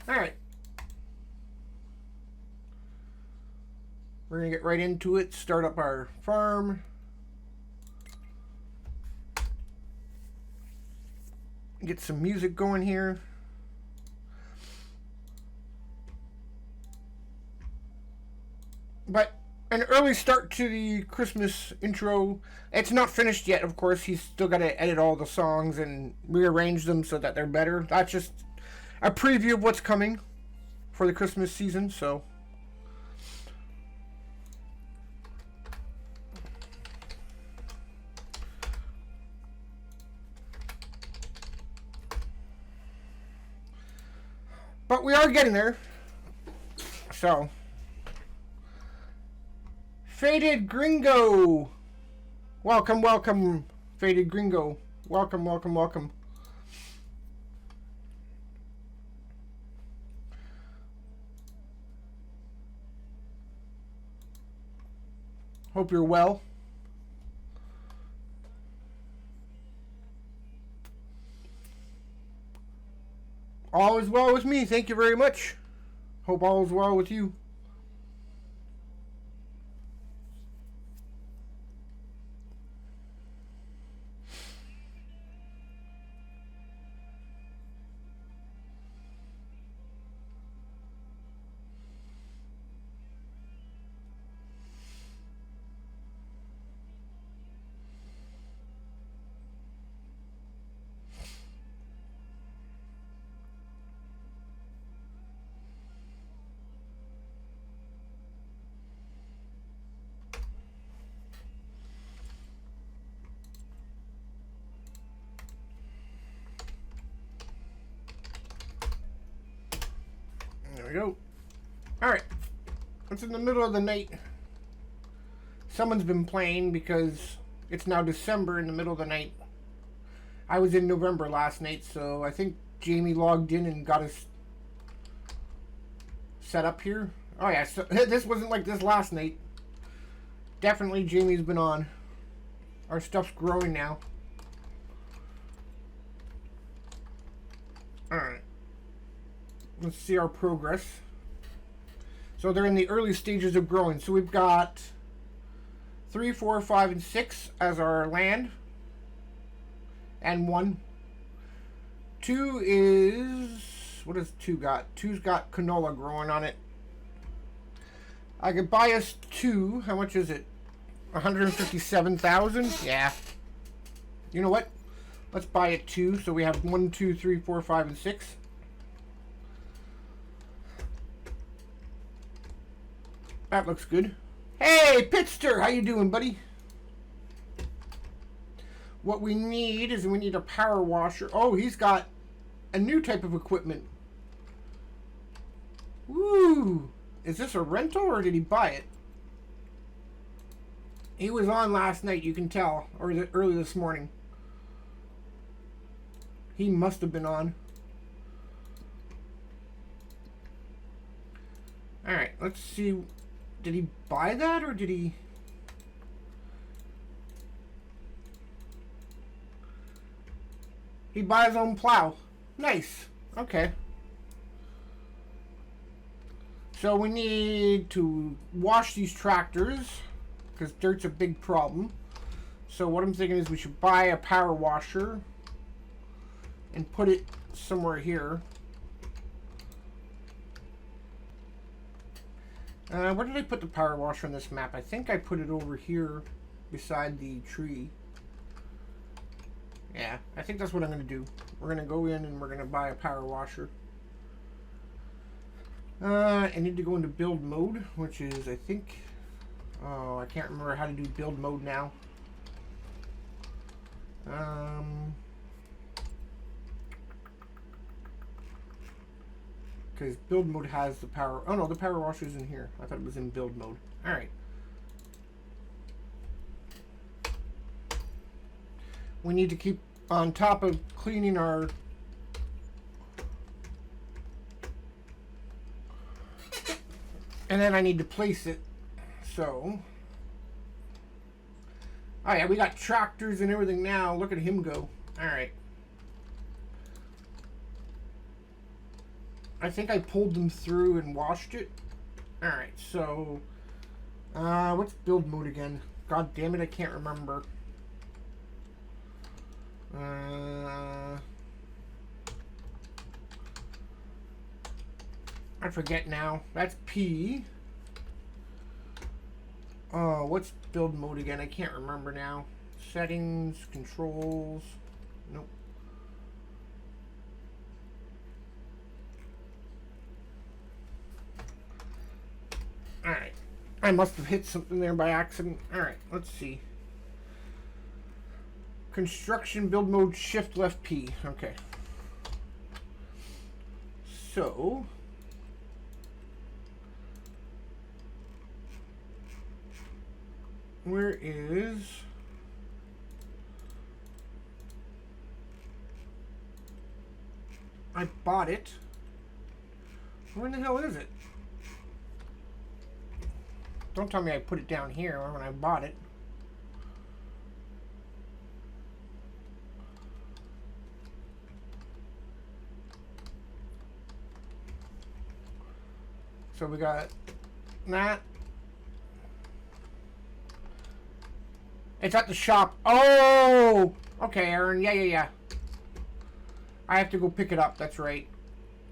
Alright. We're going to get right into it. Start up our farm. Get some music going here. But an early start to the Christmas intro. It's not finished yet, of course. He's still got to edit all the songs and rearrange them so that they're better. That's just a preview of what's coming for the Christmas season, so... But we are getting there. So. Faded Gringo. Welcome, welcome, Faded Gringo. Welcome, welcome, welcome. Hope you're well. All is well with me. Thank you very much. Hope all is well with you. There we go. Alright. It's in the middle of the night. Someone's been playing because it's now December in the middle of the night. I was in November last night, so I think Jamie logged in and got us set up here. Oh yeah, so this wasn't like this last night. Definitely Jamie's been on. Our stuff's growing now. Alright. Let's see our progress. So they're in the early stages of growing. So we've got 3, 4, 5, and 6 as our land. And 1. 2 is... What does 2 got? 2's got canola growing on it. I could buy us 2. How much is it? 157,000? Yeah. You know what? Let's buy it 2. So we have 1, 2, 3, 4, 5, and 6. That looks good. Hey, Pitster! How you doing, buddy? What we need is we need a power washer. Oh, he's got a new type of equipment. Woo! Is this a rental or did he buy it? He was on last night, you can tell. Or early this morning. He must have been on. Alright, let's see... Did he buy that or did he... He buys his own plow. Nice. Okay. So we need to wash these tractors because dirt's a big problem. So what I'm thinking is we should buy a power washer and put it somewhere here. Where did I put the power washer on this map? I think I put it over here beside the tree. Yeah, I think that's what I'm going to do. We're going to go in and we're going to buy a power washer. I need to go into build mode, which is, I think... Oh, I can't remember how to do build mode now. Because build mode has the power... Oh no, the power washer's in here. I thought it was in build mode. Alright. We need to keep on top of cleaning our... And then I need to place it. So... Oh yeah, we got tractors and everything now. Look at him go. Alright. I think I pulled them through and washed it. Alright, so what's build mode again? God damn it, I can't remember. I forget now. That's P. Oh, what's build mode again? I can't remember now. Settings, controls. Nope. Alright. I must have hit something there by accident. Alright, let's see. Construction build mode shift left P. Okay. So where is I bought it. Where in the hell is it? Don't tell me I put it down here when I bought it. So we got that. It's at the shop. Oh! Okay, Aaron. Yeah. I have to go pick it up. That's right.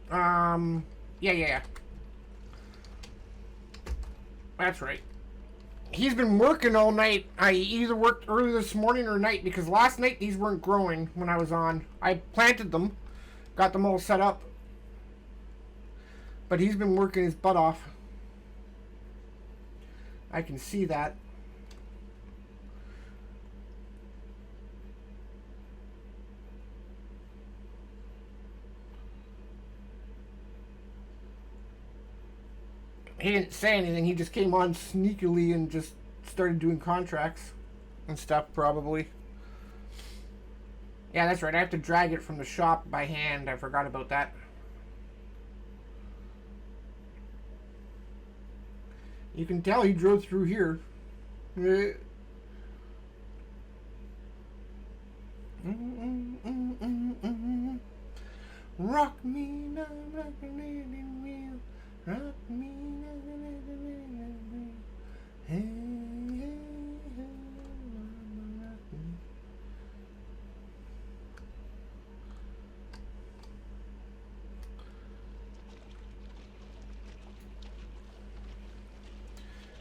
Yeah. That's right. He's been working all night. I either worked early this morning or night because last night these weren't growing when I was on. I planted them, got them all set up. But he's been working his butt off. I can see that. He didn't say anything. He just came on sneakily and just started doing contracts and stuff, probably. Yeah, that's right. I have to drag it from the shop by hand. I forgot about that. You can tell he drove through here. Rock me now, rock me wheel. Rock me now, hey, rock me.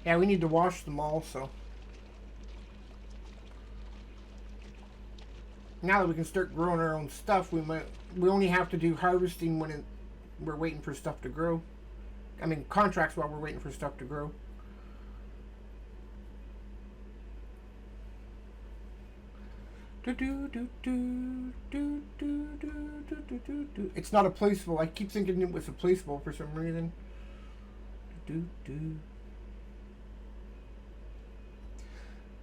Yeah, we need to wash them also. Now that we can start growing our own stuff, we only have to do harvesting when we're waiting for stuff to grow. I mean, contracts while we're waiting for stuff to grow. It's not a placable. I keep thinking it was a placable for some reason.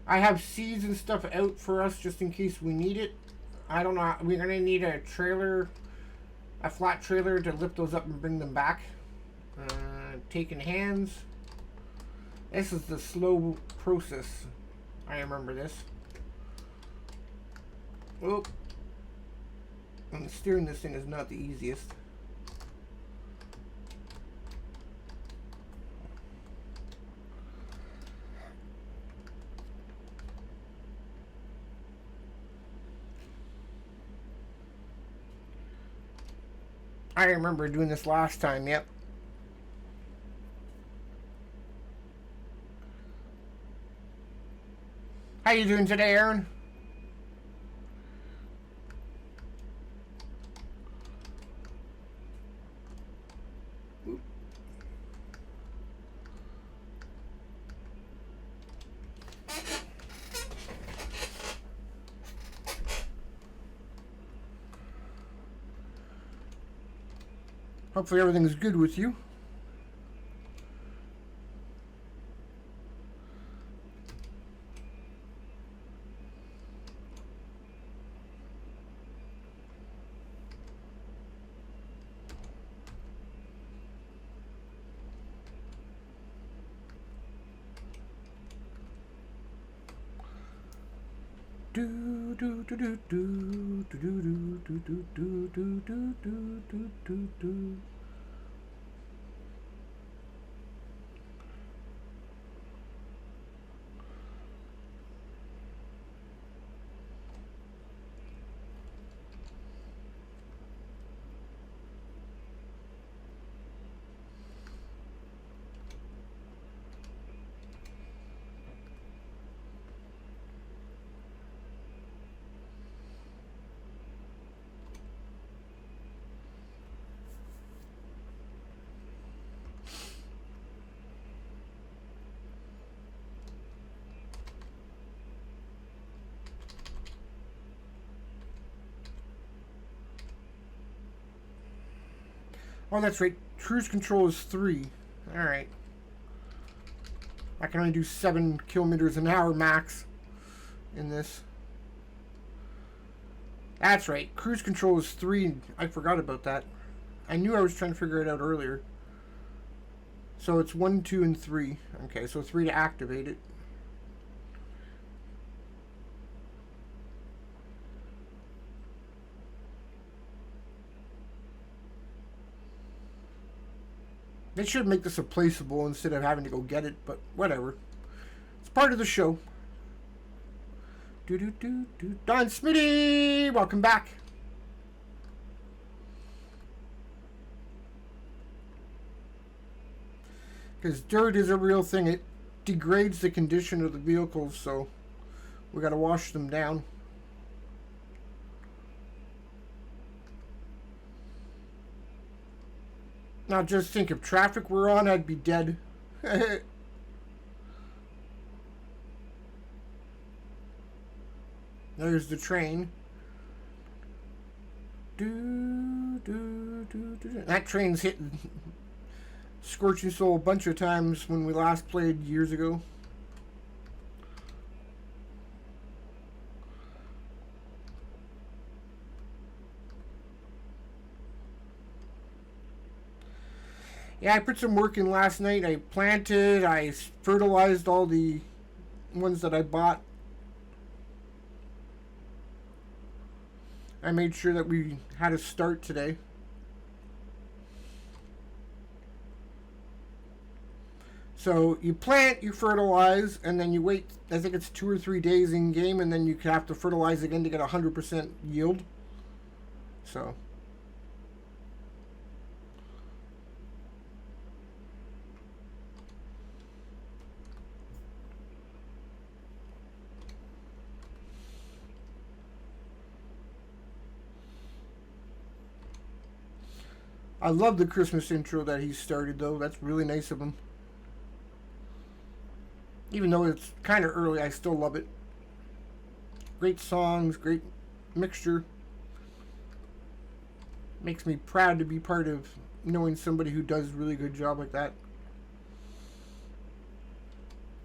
I have seeds and stuff out for us just in case we need it. I don't know. We're gonna need a trailer, a flat trailer to lift those up and bring them back. Taking hands. This is the slow process. I remember this. Oh. And steering this thing is not the easiest. I remember doing this last time, yep. How you doing today, Aaron? Hopefully everything's good with you. Oh, that's right. Cruise control is 3. Alright. I can only do 7 kilometers an hour max in this. That's right. Cruise control is 3. I forgot about that. I knew I was trying to figure it out earlier. So it's 1, 2, and 3. Okay, so 3 to activate it. They should make this a placeable instead of having to go get it, but whatever. It's part of the show. Don Smitty! Welcome back. Because dirt is a real thing. It degrades the condition of the vehicles, so we got to wash them down. Now just think, if traffic were on, I'd be dead. There's the train. That train's hit Scorching Soul a bunch of times when we last played years ago. Yeah, I put some work in last night. I planted, I fertilized all the ones that I bought. I made sure that we had a start today. So you plant, you fertilize, and then you wait, I think it's 2 or 3 days in game, and then you have to fertilize again to get 100% yield. So I love the Christmas intro that he started, though. That's really nice of him. Even though it's kind of early, I still love it. Great songs, great mixture. Makes me proud to be part of knowing somebody who does a really good job like that.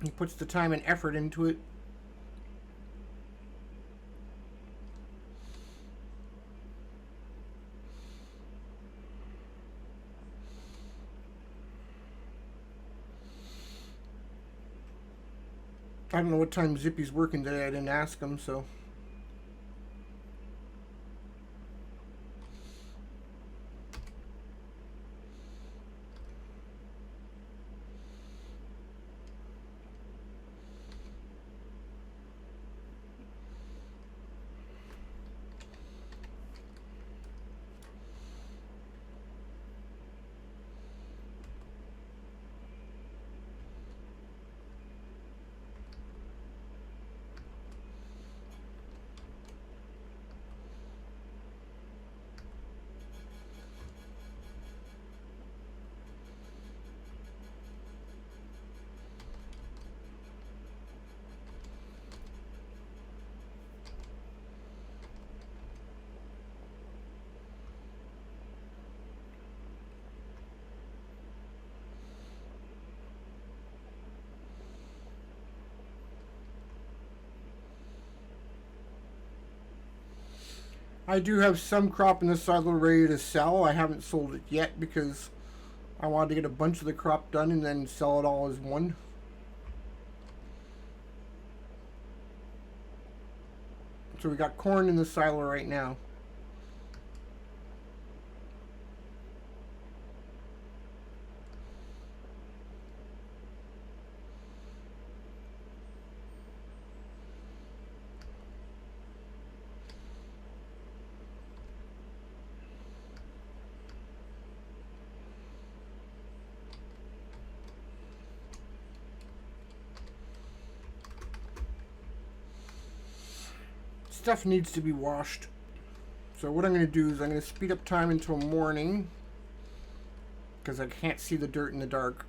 He puts the time and effort into it. I don't know what time Zippy's working today. I didn't ask him, so. I do have some crop in the silo ready to sell. I haven't sold it yet because I wanted to get a bunch of the crop done and then sell it all as one. So we got corn in the silo right now. Stuff needs to be washed. So what I'm going to do is I'm going to speed up time until morning because I can't see the dirt in the dark.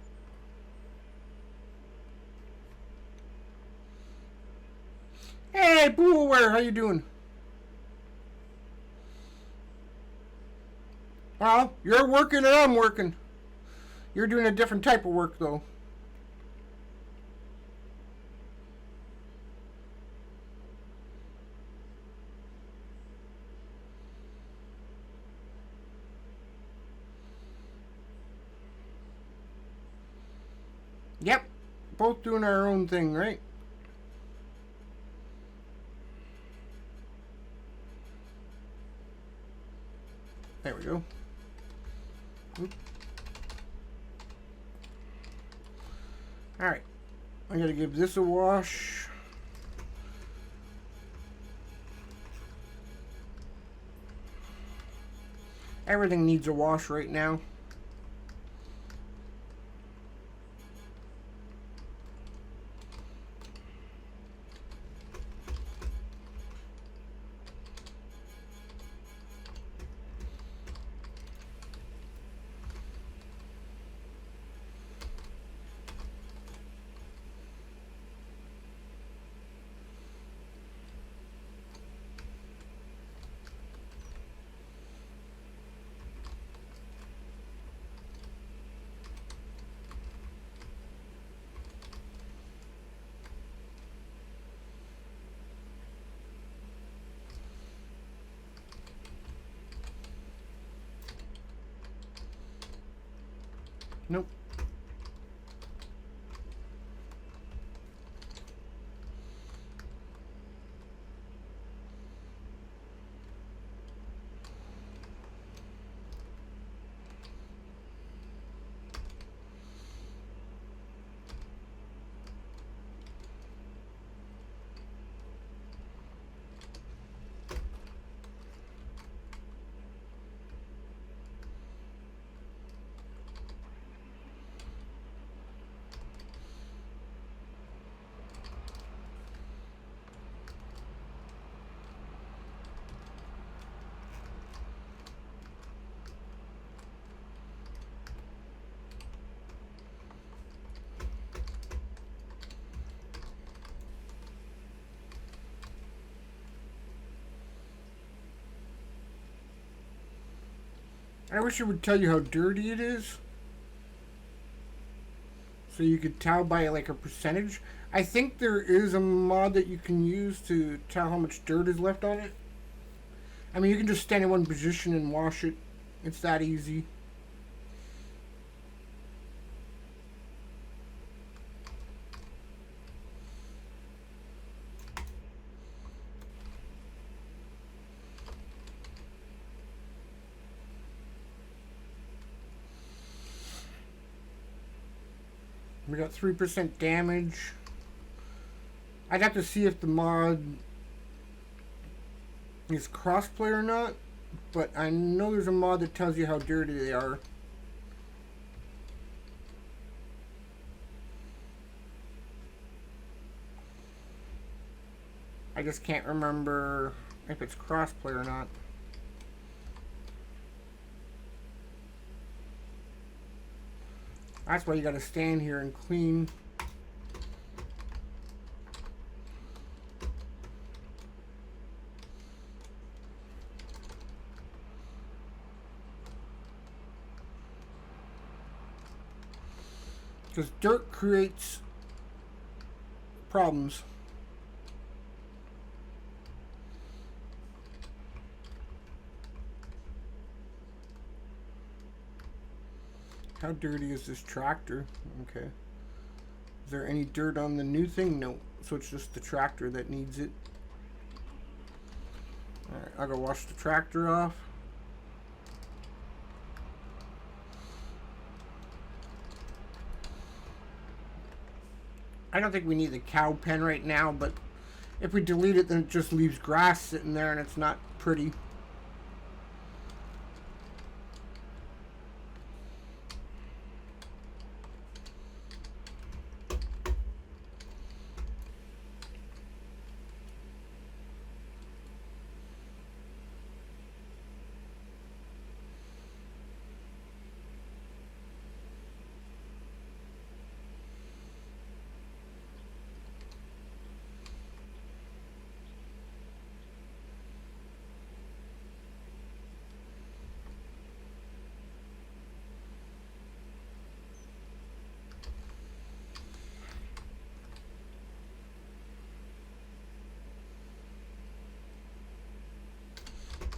Hey, Boolware, how you doing? Well, you're working and I'm working. You're doing a different type of work, though. Yep. Both doing our own thing, right? There we go. Oop. Alright. I gotta give this a wash. Everything needs a wash right now. Nope. I wish it would tell you how dirty it is. So you could tell by like a percentage. I think there is a mod that you can use to tell how much dirt is left on it. I mean, you can just stand in one position and wash it. It's that easy. We got 3% damage. I'd have to see if the mod is crossplay or not, but I know there's a mod that tells you how dirty they are. I just can't remember if it's crossplay or not. That's why you gotta stand here and clean. Because dirt creates problems. How dirty is this tractor? Okay. Is there any dirt on the new thing? No. So it's just the tractor that needs it. Alright, I'll go wash the tractor off. I don't think we need the cow pen right now, but if we delete it, then it just leaves grass sitting there and it's not pretty.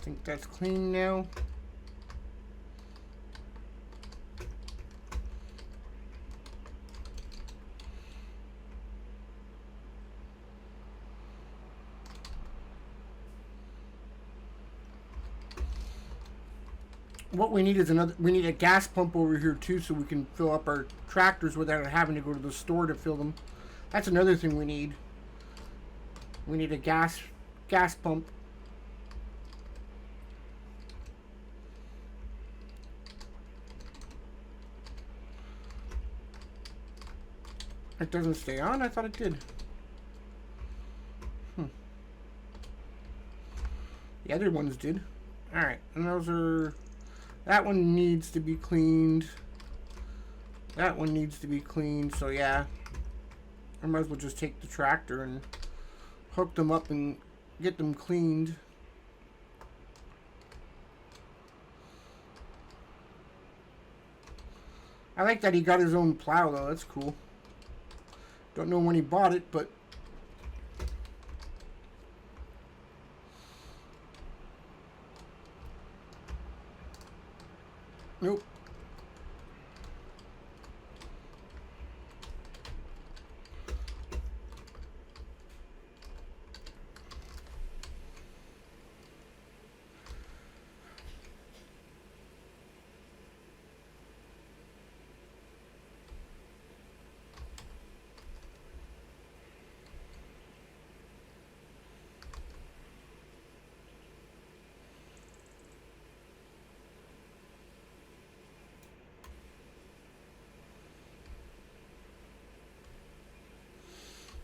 I think that's clean now. What we need is we need a gas pump over here too, so we can fill up our tractors without having to go to the store to fill them. That's another thing we need. We need a gas pump. It doesn't stay on? I thought it did. The other ones did. Alright, and those are... That one needs to be cleaned. That one needs to be cleaned, so yeah. I might as well just take the tractor and hook them up and get them cleaned. I like that he got his own plow though, that's cool. Don't know when he bought it, but nope.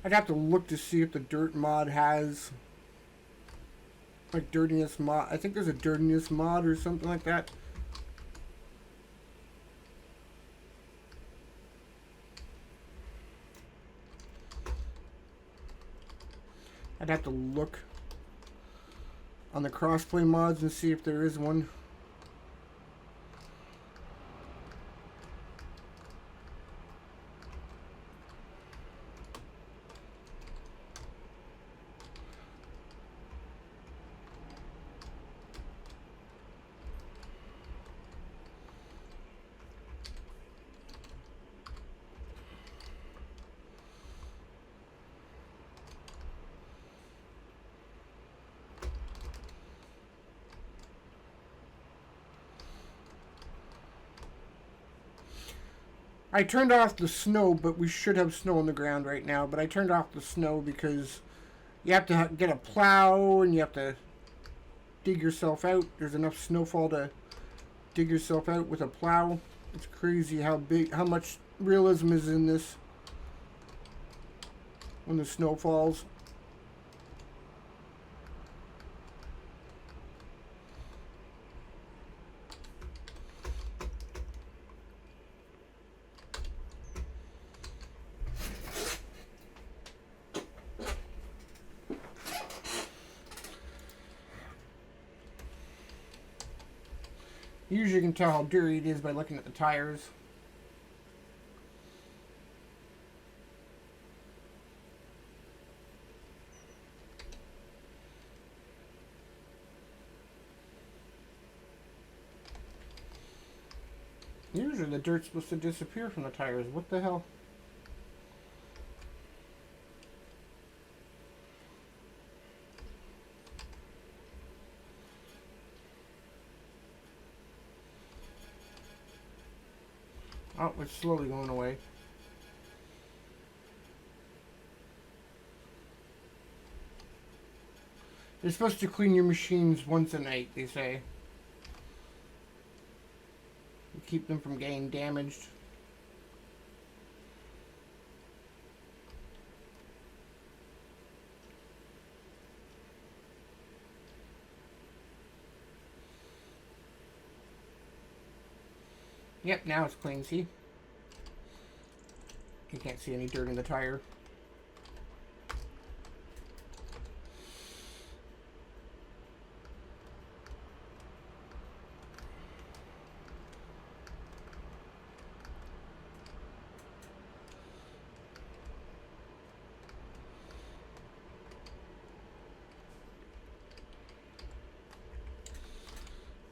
I'd have to look to see if the dirt mod has like dirtiness mod. I think there's a dirtiness mod or something like that. I'd have to look on the crossplay mods and see if there is one. I turned off the snow, but we should have snow on the ground right now. But I turned off the snow because you have to get a plow and you have to dig yourself out. There's enough snowfall to dig yourself out with a plow. It's crazy how much realism is in this when the snow falls. Usually you can tell how dirty it is by looking at the tires. Usually the dirt's supposed to disappear from the tires. What the hell? Oh, it's slowly going away. You're supposed to clean your machines once a night, they say. You keep them from getting damaged. Yep, now it's clean, see? You can't see any dirt in the tire.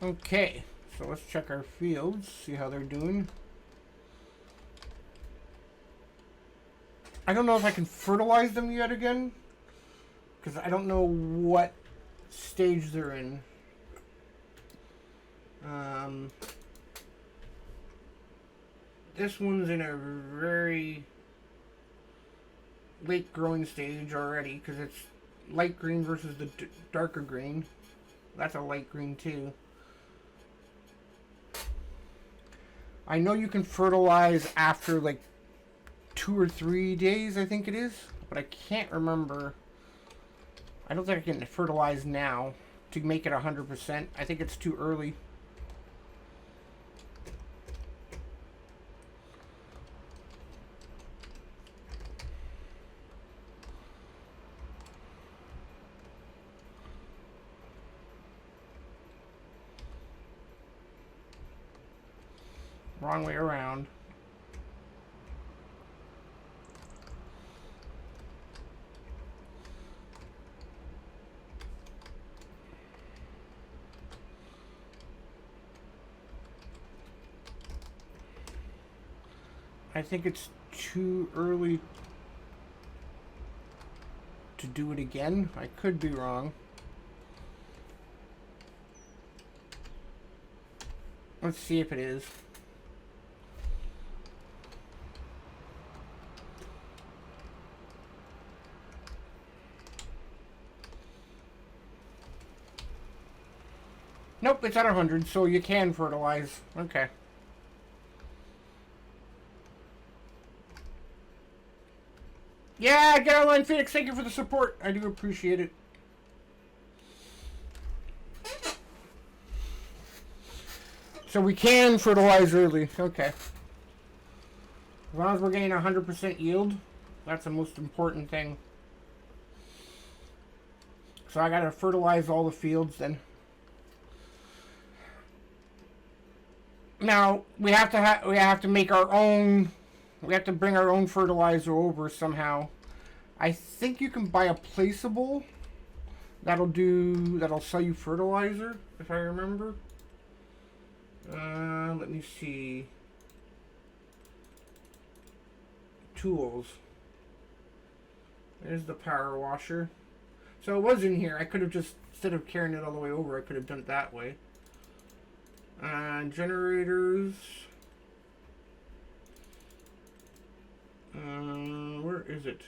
Okay, so let's check our fields, see how they're doing. I don't know if I can fertilize them yet again, because I don't know what stage they're in. This one's in a very late growing stage already, because it's light green versus the darker green. That's a light green too. I know you can fertilize after like 2 or 3 days, I think it is, but I can't remember. I don't think I can fertilize now to make it 100%. I think it's too early. Wrong way around. I think it's too early to do it again. I could be wrong. Let's see if it is. Nope, it's at 100, so you can fertilize. Okay. Yeah, get online, Phoenix. Thank you for the support. I do appreciate it. So we can fertilize early. Okay. As long as we're getting 100% yield, that's the most important thing. So I gotta fertilize all the fields then. Now we have to make our own. We have to bring our own fertilizer over somehow. I think you can buy a placeable. That'll sell you fertilizer, if I remember. Let me see. Tools. There's the power washer. So it was in here. I could have just, instead of carrying it all the way over, I could have done it that way. Generators. Where is it?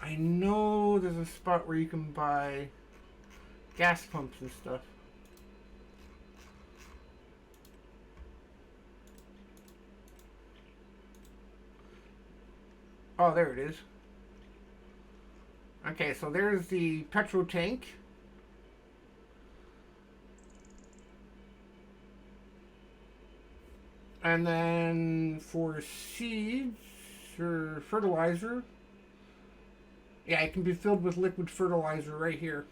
I know there's a spot where you can buy gas pumps and stuff. Oh, there it is. Okay, so there's the petrol tank. And then for seeds or fertilizer, yeah, it can be filled with liquid fertilizer right here.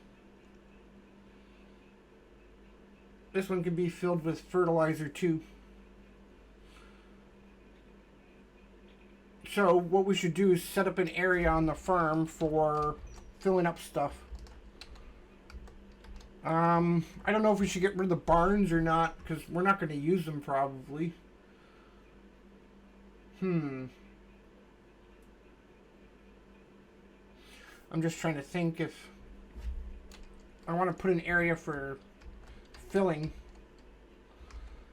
This one can be filled with fertilizer too. So what we should do is set up an area on the farm for filling up stuff. I don't know if we should get rid of the barns or not, because we're not going to use them probably. I'm just trying to think if I want to put an area for filling.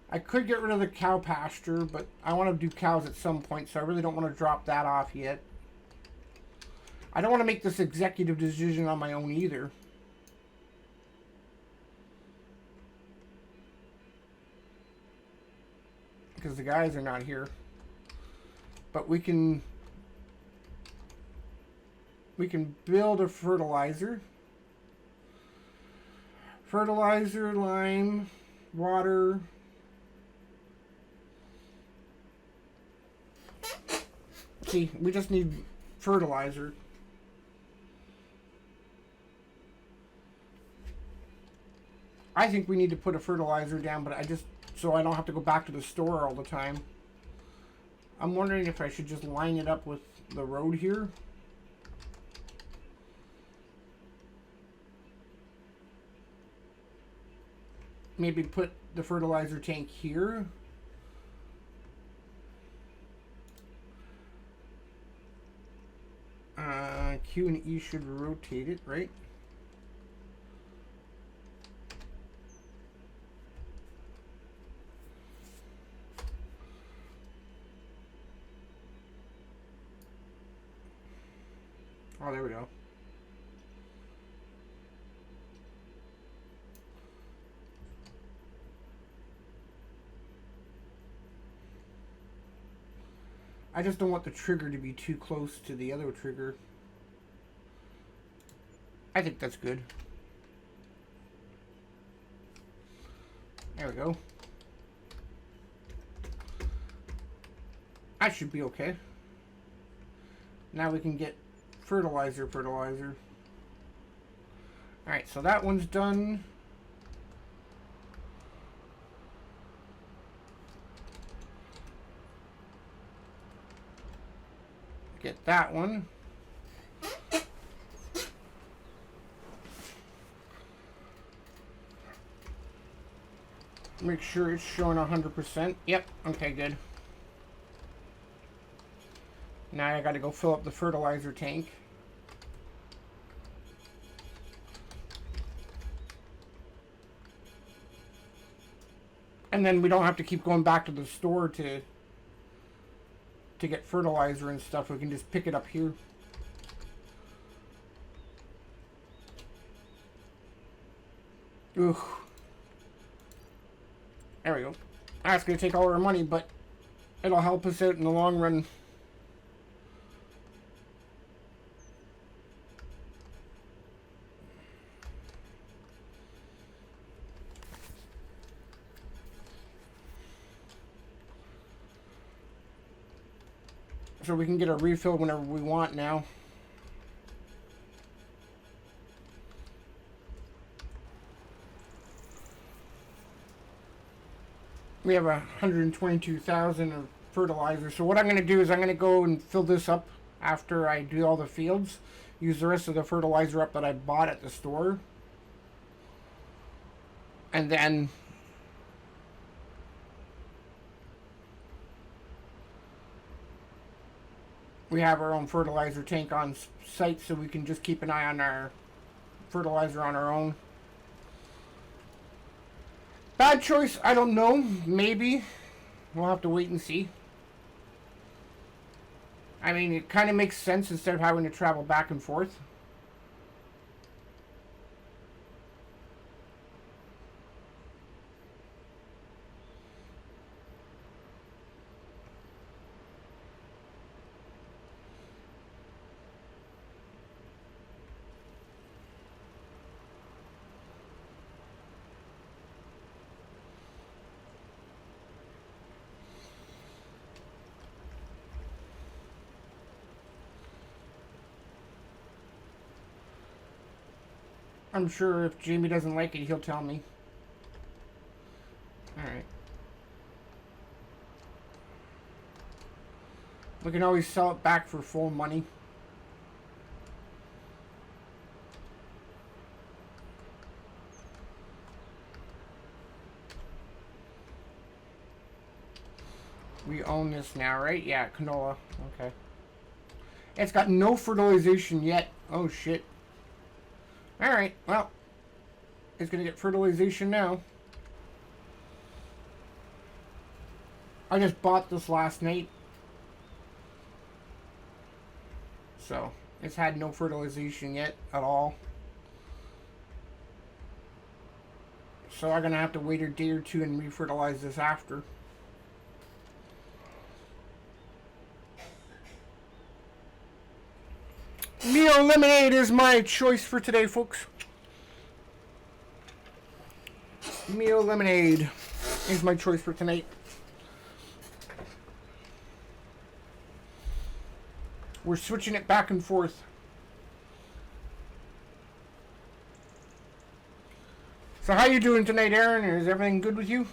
I could get rid of the cow pasture, but I want to do cows at some point, so I really don't want to drop that off yet. I don't want to make this executive decision on my own either. Because the guys are not here. But we can build a fertilizer. Fertilizer, lime, water. See, we just need fertilizer. I think we need to put a fertilizer down, but so I don't have to go back to the store all the time. I'm wondering if I should just line it up with the road here. maybe put the fertilizer tank here. Q and E should rotate it, right? Oh, there we go. I just don't want the trigger to be too close to the other trigger. I think that's good. There we go. That should be okay. Now we can get fertilizer. Alright, so that one's done. Get that one. Make sure it's showing 100%. Yep, okay, good. Now I gotta go fill up the fertilizer tank. And then we don't have to keep going back to the store to get fertilizer and stuff. We can just pick it up here. Ooh. There we go. That's going to take all our money, but it'll help us out in the long run. So we can get a refill whenever we want now. We have 122,000 of fertilizer. So what I'm going to do is I'm going to go and fill this up after I do all the fields. Use the rest of the fertilizer up that I bought at the store. And then we have our own fertilizer tank on site, so we can just keep an eye on our fertilizer on our own. Bad choice, I don't know. Maybe. We'll have to wait and see. I mean, it kind of makes sense instead of having to travel back and forth. I'm sure if Jamie doesn't like it, he'll tell me. Alright. We can always sell it back for full money. We own this now, right? Yeah, canola. Okay. It's got no fertilization yet. Oh, shit. Alright, well, it's going to get fertilization now. I just bought this last night. So, it's had no fertilization yet at all. So I'm going to have to wait a day or two and re-fertilize this after. Meal lemonade is my choice for today, folks. Meal lemonade is my choice for tonight. We're switching it back and forth. So how you doing tonight, Aaron? Is everything good with you?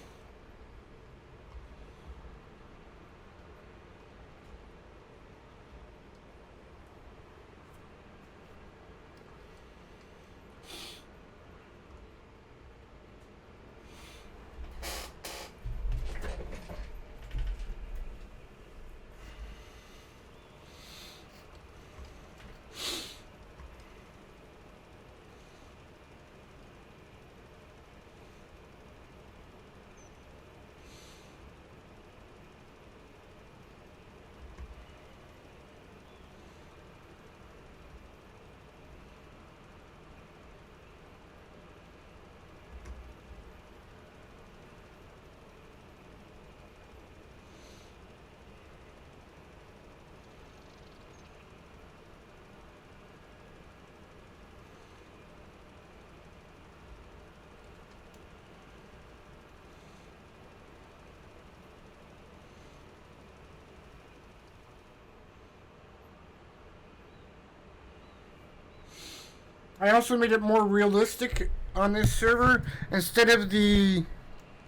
I also made it more realistic on this server. Instead of the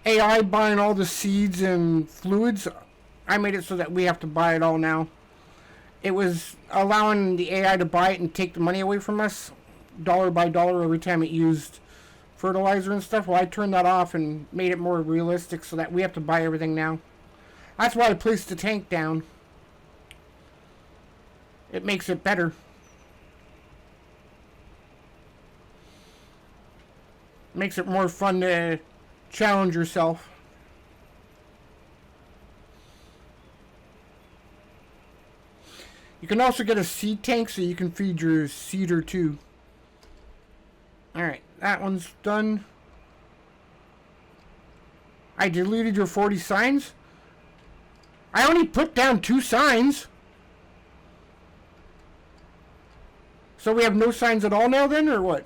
AI buying all the seeds and fluids, I made it so that we have to buy it all now. It was allowing the AI to buy it and take the money away from us, dollar by dollar, every time it used fertilizer and stuff. Well, I turned that off and made it more realistic so that we have to buy everything now. That's why I placed the tank down. It makes it better. Makes it more fun to challenge yourself. You can also get a seed tank so you can feed your seeder too. Alright, that one's done. I deleted your 40 signs. I only put down 2 signs. So we have no signs at all now then, or what?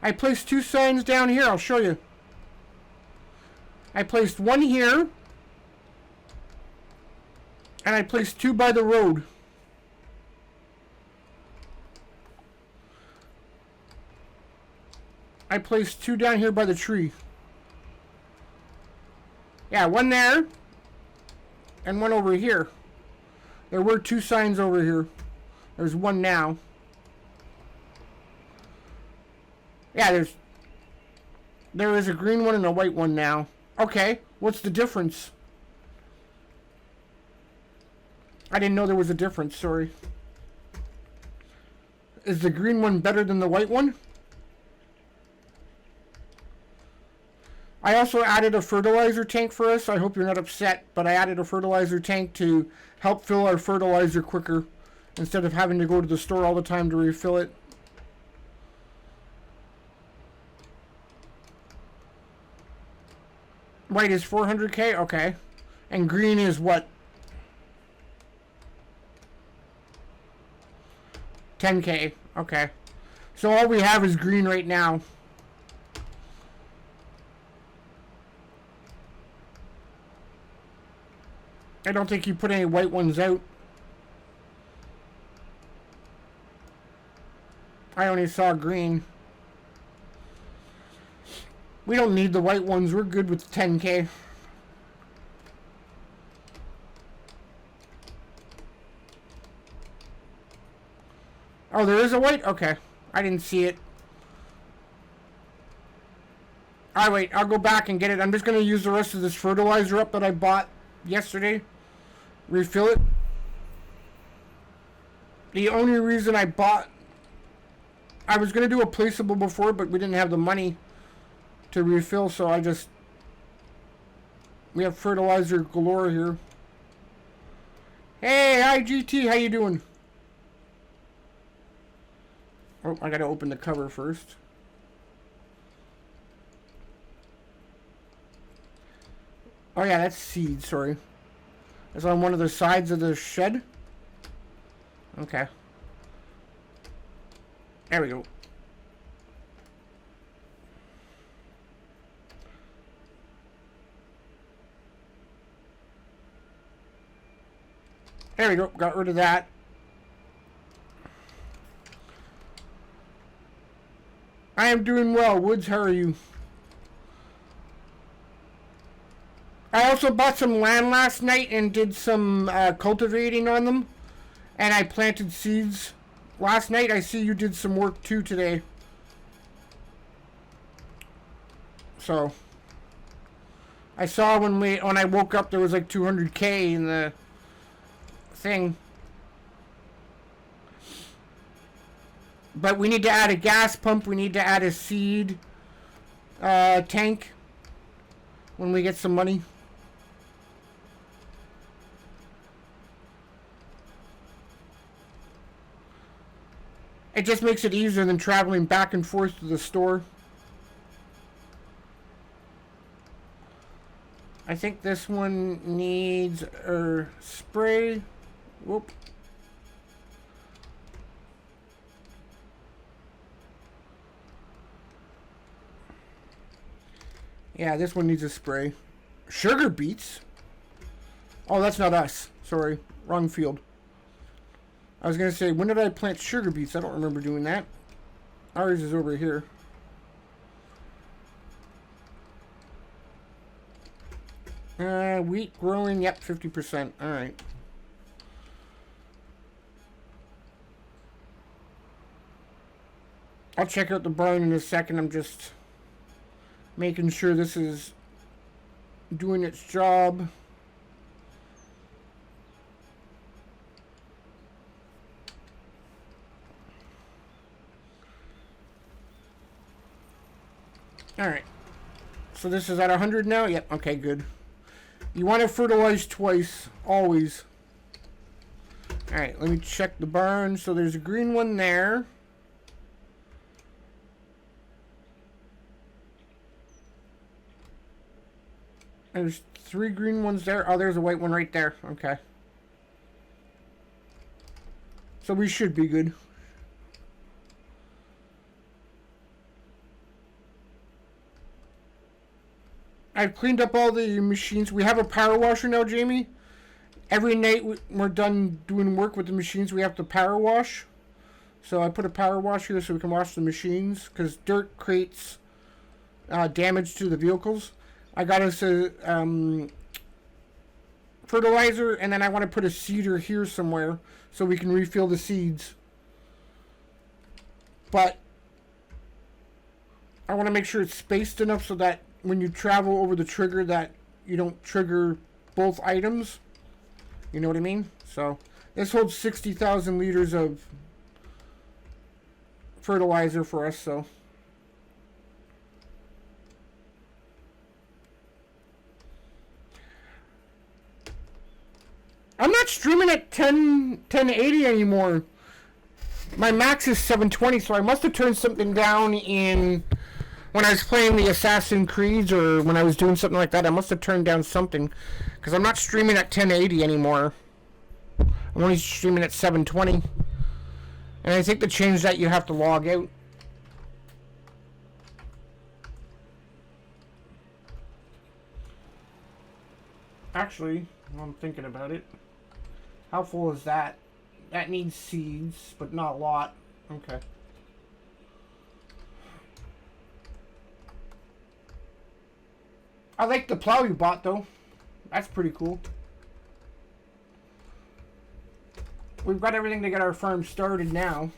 I placed 2 signs down here, I'll show you. I placed 1 here. And I placed 2 by the road. I placed 2 down here by the tree. Yeah, 1 there. And 1 over here. There were 2 signs over here. There's 1 now. Yeah, there is a green one and a white one now. Okay, what's the difference? I didn't know there was a difference, sorry. Is the green one better than the white one? I also added a fertilizer tank for us. I hope you're not upset, but I added a fertilizer tank to help fill our fertilizer quicker instead of having to go to the store all the time to refill it. White is 400k? Okay. And green is what? 10k. Okay. So all we have is green right now. I don't think you put any white ones out. I only saw green. We don't need the white ones. We're good with 10k. Oh, there is a white? Okay. I didn't see it. Alright, wait. I'll go back and get it. I'm just going to use the rest of this fertilizer up that I bought yesterday. Refill it. The only reason I bought... I was going to do a placeable before, but we didn't have the money to refill, so I just... We have fertilizer galore here. Hey, IGT, how you doing? Oh, I gotta open the cover first. Oh yeah, that's seed, sorry. It's on one of the sides of the shed. Okay. There we go. There we go, got rid of that. I am doing well. Woods, how are you? I also bought some land last night and did some cultivating on them. And I planted seeds last night. I see you did some work too today. So I saw when I woke up there was like 200k in the thing. But we need to add a gas pump. We need to add a seed tank when we get some money. It just makes it easier than traveling back and forth to the store. I think this one needs a spray. Whoop. Yeah, this one needs a spray. Sugar beets? Oh, that's not us. Sorry. Wrong field. I was gonna say, when did I plant sugar beets? I don't remember doing that. Ours is over here. Wheat growing, yep, 50%. Alright. I'll check out the barn in a second. I'm just making sure this is doing its job. Alright. So this is at 100 now? Yep, okay, good. You want to fertilize twice, always. Alright, let me check the barn. So there's a green one there. There's 3 green ones there. Oh, there's a white one right there. Okay. So we should be good. I've cleaned up all the machines. We have a power washer now, Jamie. Every night we're done doing work with the machines, we have to power wash. So I put a power wash here so we can wash the machines, because dirt creates damage to the vehicles. I got us a fertilizer, and then I want to put a seeder here somewhere so we can refill the seeds. But I want to make sure it's spaced enough so that when you travel over the trigger that you don't trigger both items. You know what I mean? So this holds 60,000 liters of fertilizer for us, so. I'm not streaming at 1080 anymore. My max is 720, so I must have turned something down in when I was playing the Assassin's Creed, or when I was doing something like that. I must have turned down something, because I'm not streaming at 1080 anymore. I'm only streaming at 720. And I think to change that, you have to log out. Actually, while I'm thinking about it, how full is that? That needs seeds, but not a lot. Okay. I like the plow you bought, though. That's pretty cool. We've got everything to get our farm started now.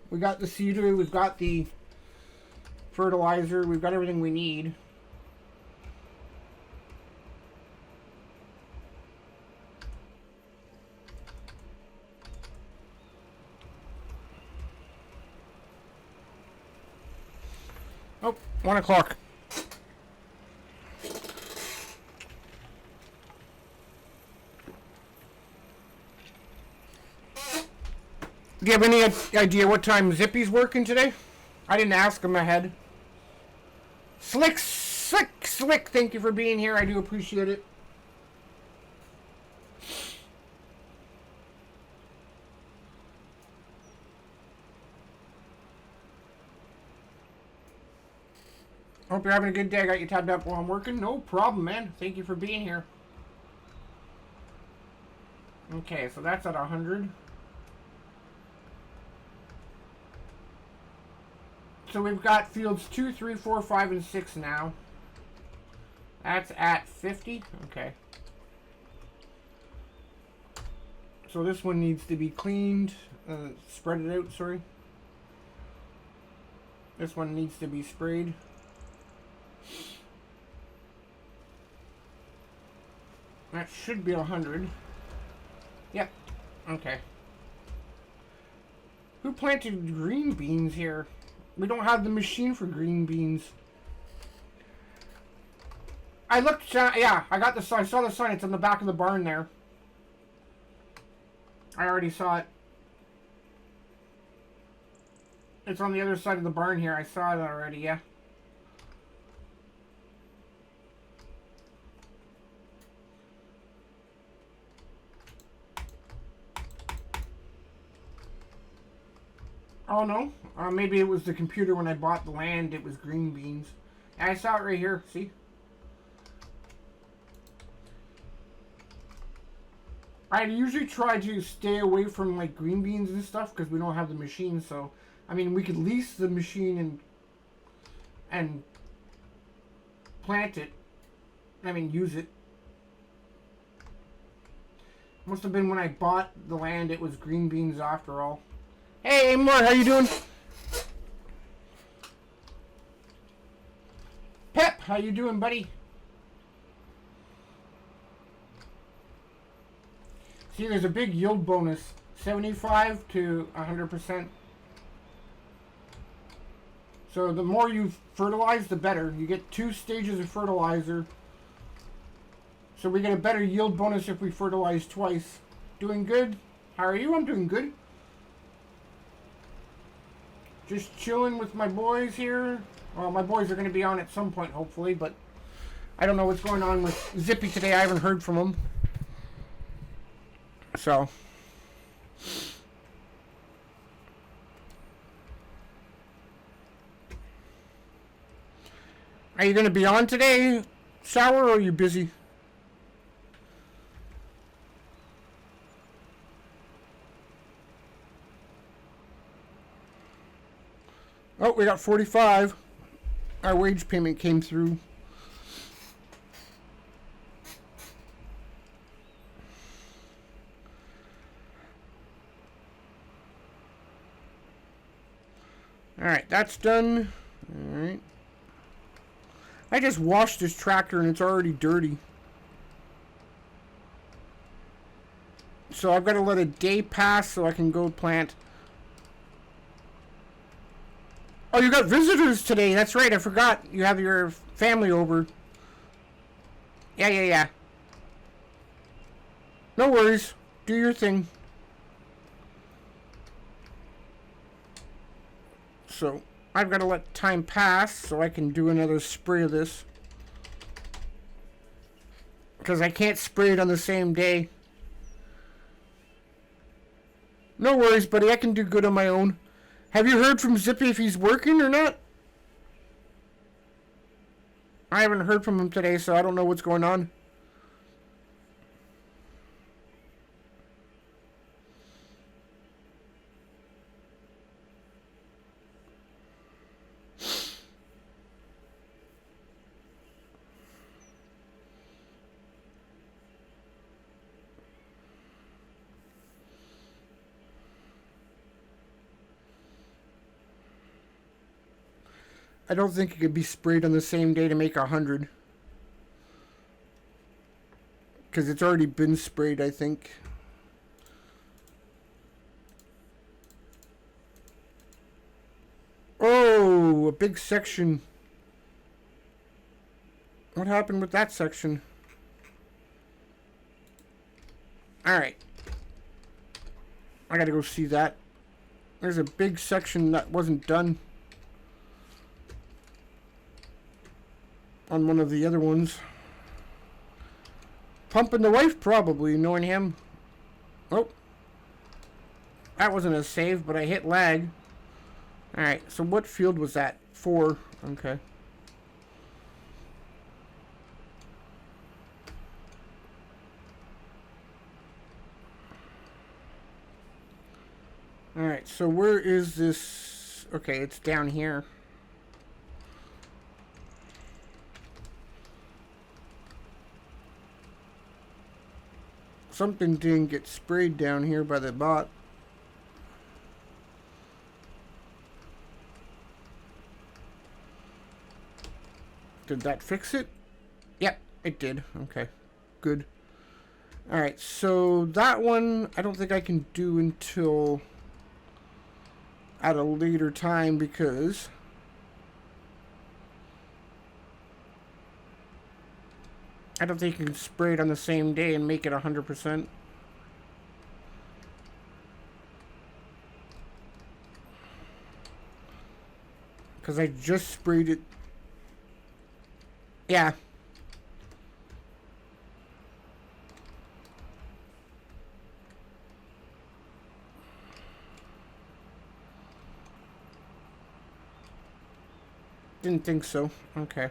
We got the seeder, we've got the fertilizer, we've got everything we need. Oh, 1 o'clock. Do you have any idea what time Zippy's working today? I didn't ask him ahead. Slick, thank you for being here. I do appreciate it. Hope you're having a good day. I got you tabbed up while I'm working. No problem, man. Thank you for being here. Okay, so that's at 100. So we've got fields 2, 3, 4, 5, and 6 now. That's at 50. Okay. So this one needs to be cleaned. Spread it out, sorry. This one needs to be sprayed. That should be 100. Yep. Okay. Who planted green beans here? We don't have the machine for green beans. I looked, yeah, I got the sign. I saw the sign. It's on the back of the barn there. I already saw it. It's on the other side of the barn here. I saw it already, yeah. Oh no, maybe it was the computer when I bought the land. It was green beans. I saw it right here. See? I usually try to stay away from like green beans and stuff because we don't have the machine. So, I mean, we could lease the machine and plant it. I mean, use it. Must have been when I bought the land. It was green beans after all. Hey, Amor, how you doing? Pep, how you doing, buddy? See, there's a big yield bonus, 75 to 100%. So the more you fertilize, the better. You get 2 stages of fertilizer. So we get a better yield bonus if we fertilize twice. Doing good? How are you? I'm doing good. Just chilling with my boys here. Well, my boys are going to be on at some point, hopefully, but I don't know what's going on with Zippy today. I haven't heard from him. So, are you going to be on today, Sour, or are you busy? Oh, we got 45. Our wage payment came through. Alright, that's done. Alright. I just washed this tractor and it's already dirty. So I've got to let a day pass so I can go plant. Oh, you got visitors today. That's right. I forgot. You have your family over. Yeah. No worries. Do your thing. So, I've got to let time pass so I can do another spray of this. Because I can't spray it on the same day. No worries, buddy. I can do good on my own. Have you heard from Zippy if he's working or not? I haven't heard from him today, so I don't know what's going on. I don't think it could be sprayed on the same day to make 100. Because it's already been sprayed, I think. Oh, a big section. What happened with that section? Alright. I gotta go see that. There's a big section that wasn't done on one of the other ones. Pumping the wife, probably, knowing him. Oh. That wasn't a save, but I hit lag. Alright, so what field was that? 4. Okay. Alright, so where is this? Okay, it's down here. Something didn't get sprayed down here by the bot. Did that fix it? Yep, it did. Okay, good. Alright, so that one I don't think I can do until at a later time because I don't think you can spray it on the same day and make it 100%. Because I just sprayed it. Yeah. Didn't think so. Okay.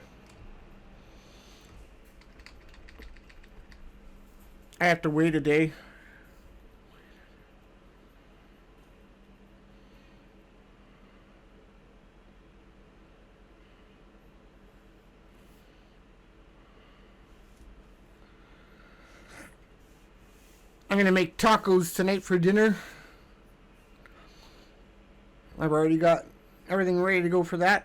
I have to wait a day. I'm going to make tacos tonight for dinner. I've already got everything ready to go for that.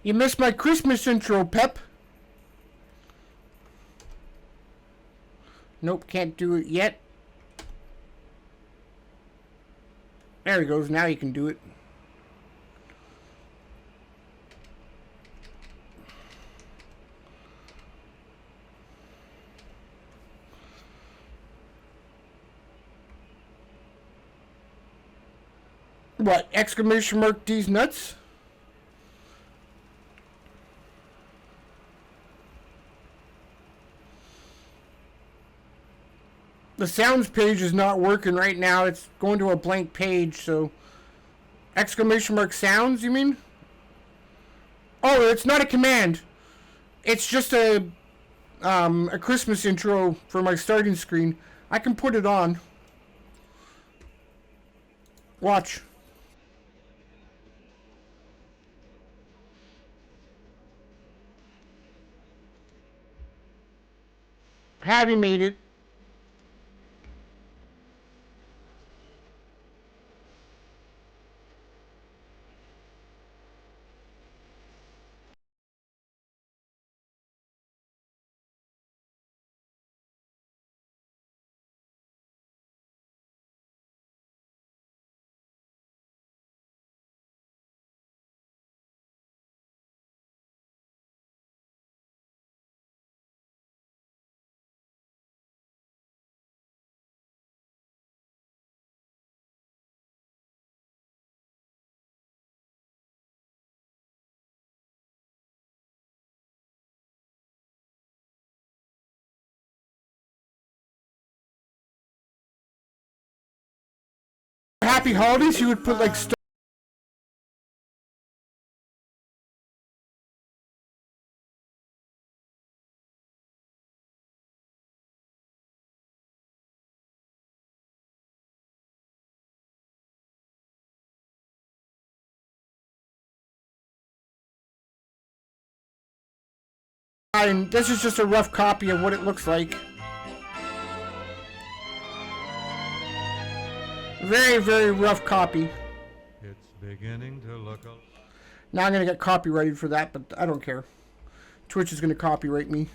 You missed my Christmas intro, Pep. Nope, can't do it yet. There he goes, now you can do it. What, exclamation mark D's nuts? The sounds page is not working right now. It's going to a blank page, so... Exclamation mark sounds, you mean? Oh, it's not a command. It's just a Christmas intro for my starting screen. I can put it on. Watch. Have you made it? Happy holidays, you would put like... And this is just a rough copy of what it looks like. Very, very rough copy. It's beginning to look a... Now I'm going to get copyrighted for that, but I don't care. Twitch is going to copyright me.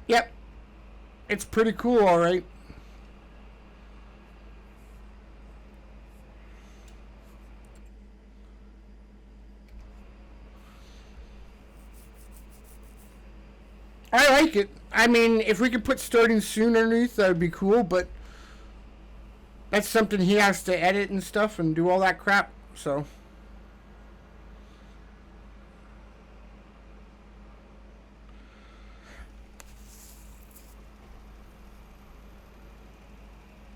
Yep. It's pretty cool, alright. I like it. I mean, if we could put starting soon underneath, that would be cool, but that's something he has to edit and stuff and do all that crap, so.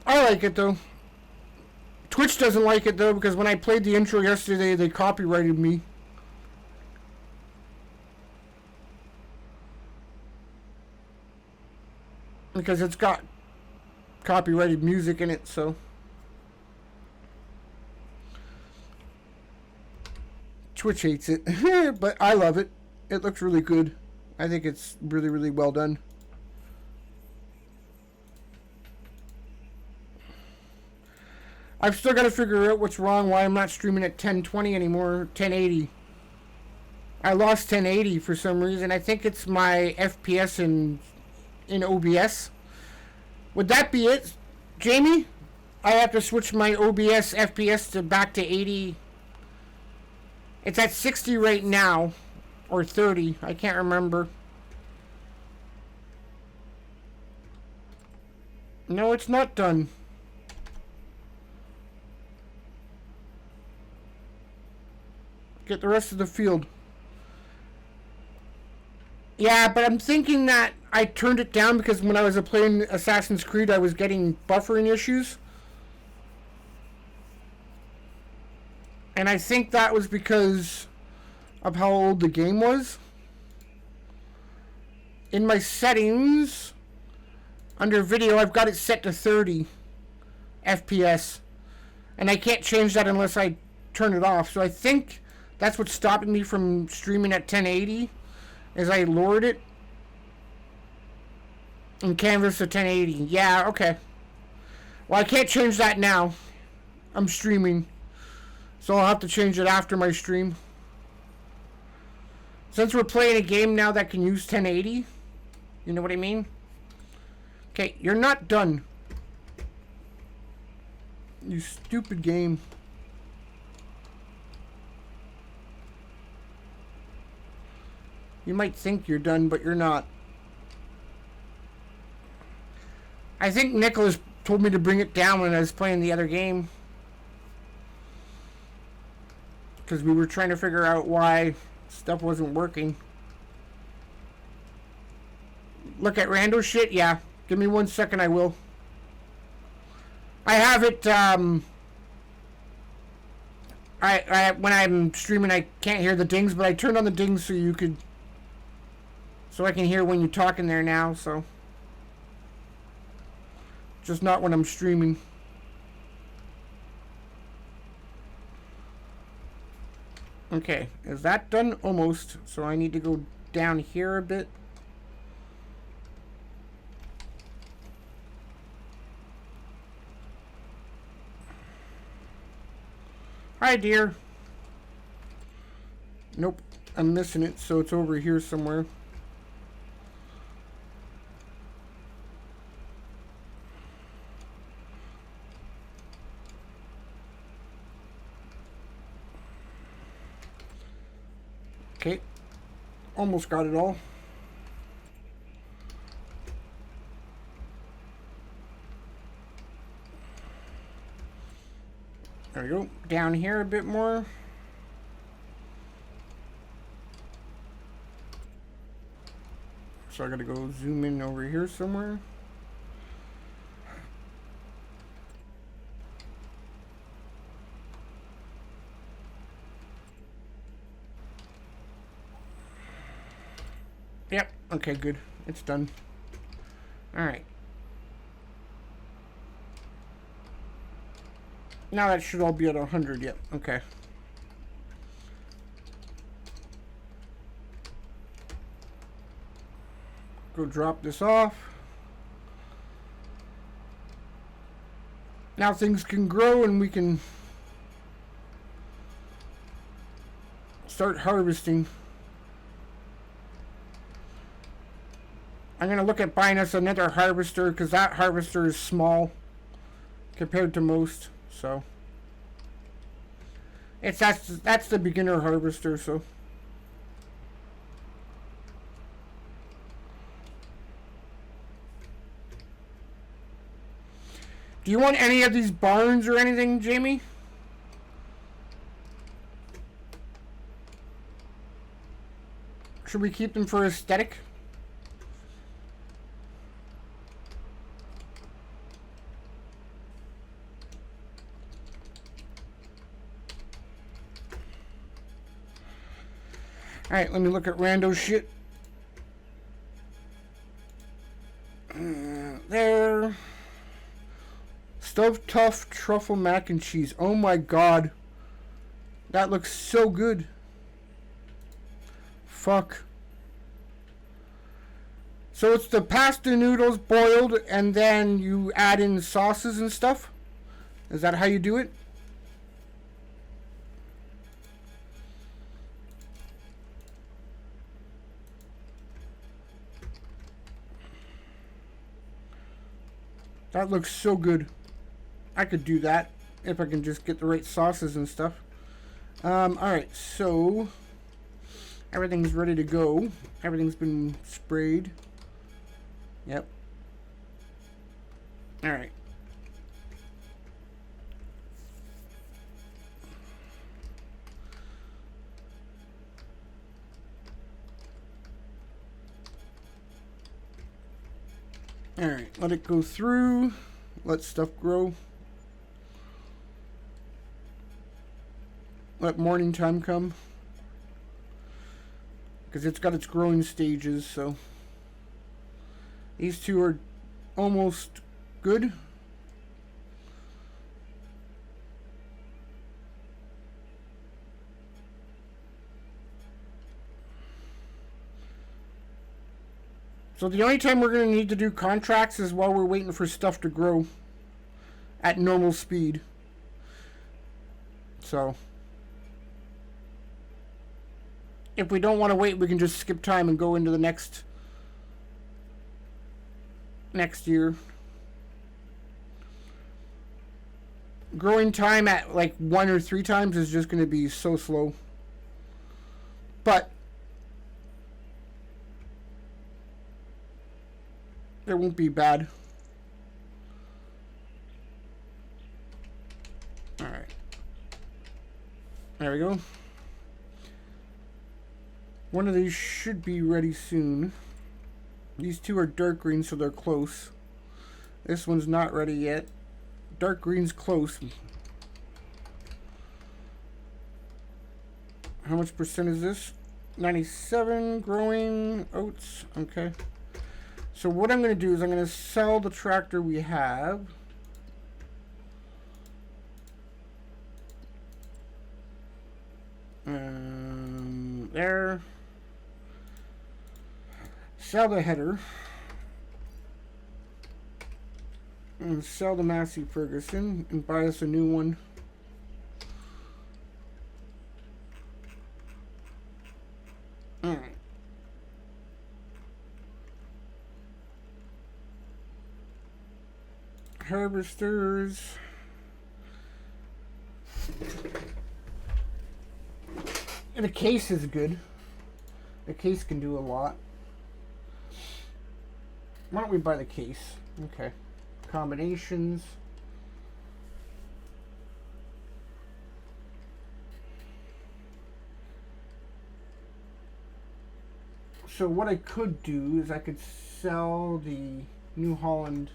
I like it, though. Twitch doesn't like it, though, because when I played the intro yesterday, they copyrighted me. Because it's got copyrighted music in it, so. Twitch hates it, but I love it. It looks really good. I think it's really, really well done. I've still got to figure out what's wrong, why I'm not streaming at 1020 anymore, 1080. I lost 1080 for some reason. I think it's my FPS in OBS. Would that be it, Jamie? I have to switch my OBS FPS to back to 80. It's at 60 right now. Or 30. I can't remember. No, it's not done. Get the rest of the field. Yeah, but I'm thinking that I turned it down because when I was playing Assassin's Creed, I was getting buffering issues. And I think that was because of how old the game was. In my settings, under video, I've got it set to 30 FPS. And I can't change that unless I turn it off. So I think that's what's stopping me from streaming at 1080. As I lowered it in canvas to 1080. Yeah, okay. Well, I can't change that now. I'm streaming. So I'll have to change it after my stream. Since we're playing a game now that can use 1080. You know what I mean? Okay, you're not done. You stupid game. You might think you're done, but you're not. I think Nicholas told me to bring it down when I was playing the other game. Because we were trying to figure out why stuff wasn't working. Look at rando shit? Yeah. Give me 1 second, I will. I have it, when I'm streaming, I can't hear the dings, but I turned on the dings so you could... So I can hear when you're talking there now, so. Just not when I'm streaming. Okay, is that done? Almost. So I need to go down here a bit. Hi, dear. Nope, I'm missing it, so it's over here somewhere. Okay, almost got it all. There we go. Down here a bit more. So I gotta go zoom in over here somewhere. Yep. Okay, good. It's done. Alright. Now that should all be at 100. Yep. Okay. Go drop this off. Now things can grow and we can start harvesting. I'm going to look at buying us another harvester because that harvester is small compared to most. So that's the beginner harvester. So do you want any of these barns or anything, Jamie? Should we keep them for aesthetic? Alright, let me look at rando shit. There. Stuffed tough truffle mac and cheese. Oh my god. That looks so good. Fuck. So it's the pasta noodles boiled and then you add in sauces and stuff? Is that how you do it? That looks so good. I could do that if I can just get the right sauces and stuff. Alright, so everything's ready to go. Everything's been sprayed. Yep. Alright. Alright, let it go through. Let stuff grow. Let morning time come. Because it's got its growing stages, so. These two are almost good. So the only time we're going to need to do contracts is while we're waiting for stuff to grow at normal speed. So if we don't want to wait, we can just skip time and go into the next year. Growing time at like 1 or 3 times is just going to be so slow. But it won't be bad. Alright. There we go. One of these should be ready soon. These two are dark green, so they're close. This one's not ready yet. Dark green's close. How much percent is this? 97 growing oats. Okay. So what I'm going to do is I'm going to sell the tractor we have. There. Sell the header. And sell the Massey Ferguson and buy us a new one. Alright. Harvesters. And the case is good. The case can do a lot. Why don't we buy the case? Okay. Combinations. So what I could do is I could sell the New Holland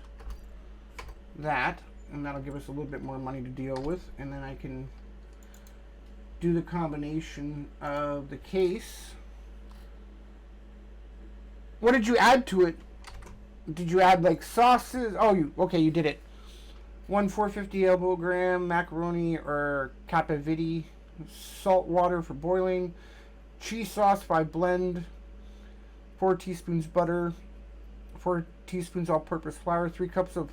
that, and that'll give us a little bit more money to deal with, and then I can do the combination of the case. What did you add to it? Did you add like sauces? Oh, you did it. 450 elbow gram macaroni or capiviti, salt water for boiling, cheese sauce by blend, 4 teaspoons butter, 4 teaspoons all-purpose flour, 3 cups of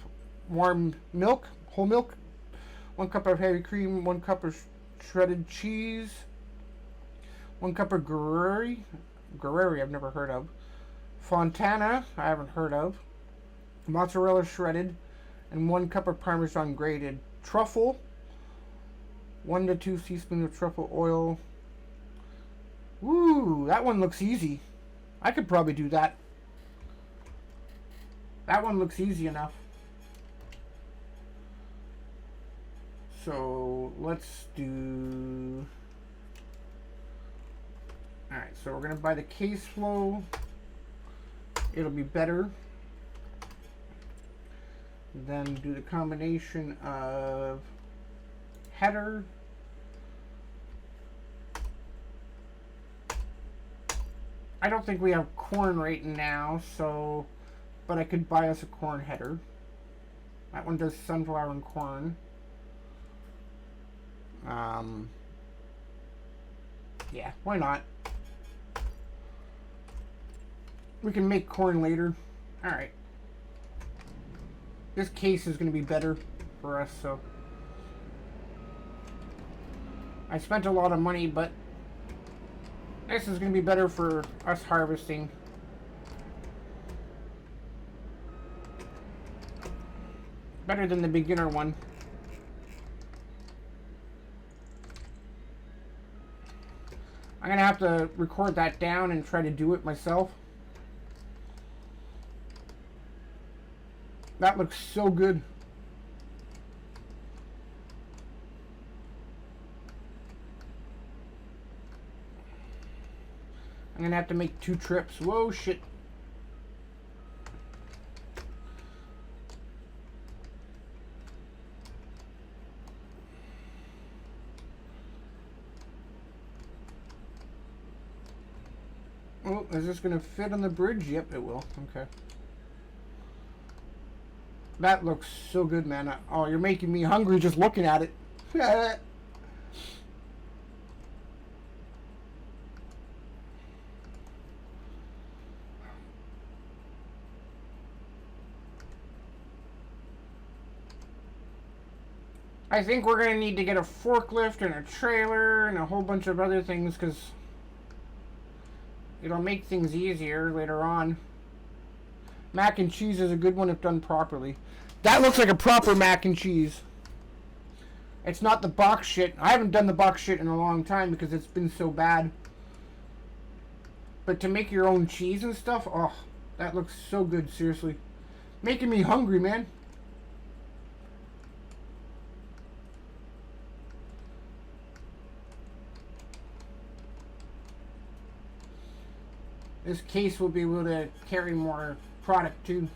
warm milk, whole milk, 1 cup of heavy cream, 1 cup of shredded cheese, 1 cup of Gruyere I've never heard of, Fontana I haven't heard of, mozzarella shredded, and 1 cup of Parmesan grated, truffle, 1 to 2 teaspoons of truffle oil. Woo, that one looks easy. I could probably do that. That one looks easy enough. So let's do. Alright, so we're going to buy the case flow. It'll be better. Then do the combination of header. I don't think we have corn right now, so, but I could buy us a corn header. That one does sunflower and corn. Yeah, why not? We can make corn later. Alright. This case is going to be better for us, so. I spent a lot of money, but this is going to be better for us harvesting. Better than the beginner one. I'm gonna have to record that down and try to do it myself. That looks so good. I'm gonna have to make 2 trips. Whoa, shit. Oh, is this gonna fit on the bridge? Yep, it will. Okay. That looks so good, man. Oh, you're making me hungry just looking at it. I think we're going to need to get a forklift and a trailer and a whole bunch of other things because it'll make things easier later on. Mac and cheese is a good one if done properly. That looks like a proper mac and cheese. It's not the box shit. I haven't done the box shit in a long time because it's been so bad. But to make your own cheese and stuff, oh, that looks so good, seriously. Making me hungry, man. This case will be able to carry more product too.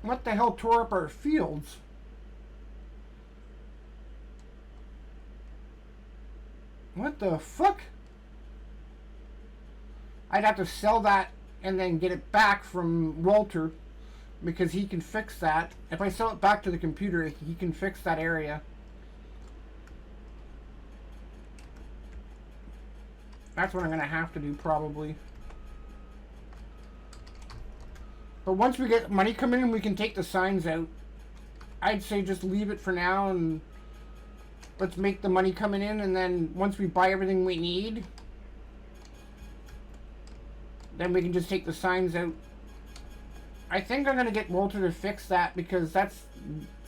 What the hell tore up our fields? What the fuck? I'd have to sell that and then get it back from Walter because he can fix that. If I sell it back to the computer, he can fix that area. That's what I'm going to have to do probably. But once we get money coming in, we can take the signs out. I'd say just leave it for now and let's make the money coming in, and then once we buy everything we need, then we can just take the signs out. I think I'm going to get Walter to fix that because that's...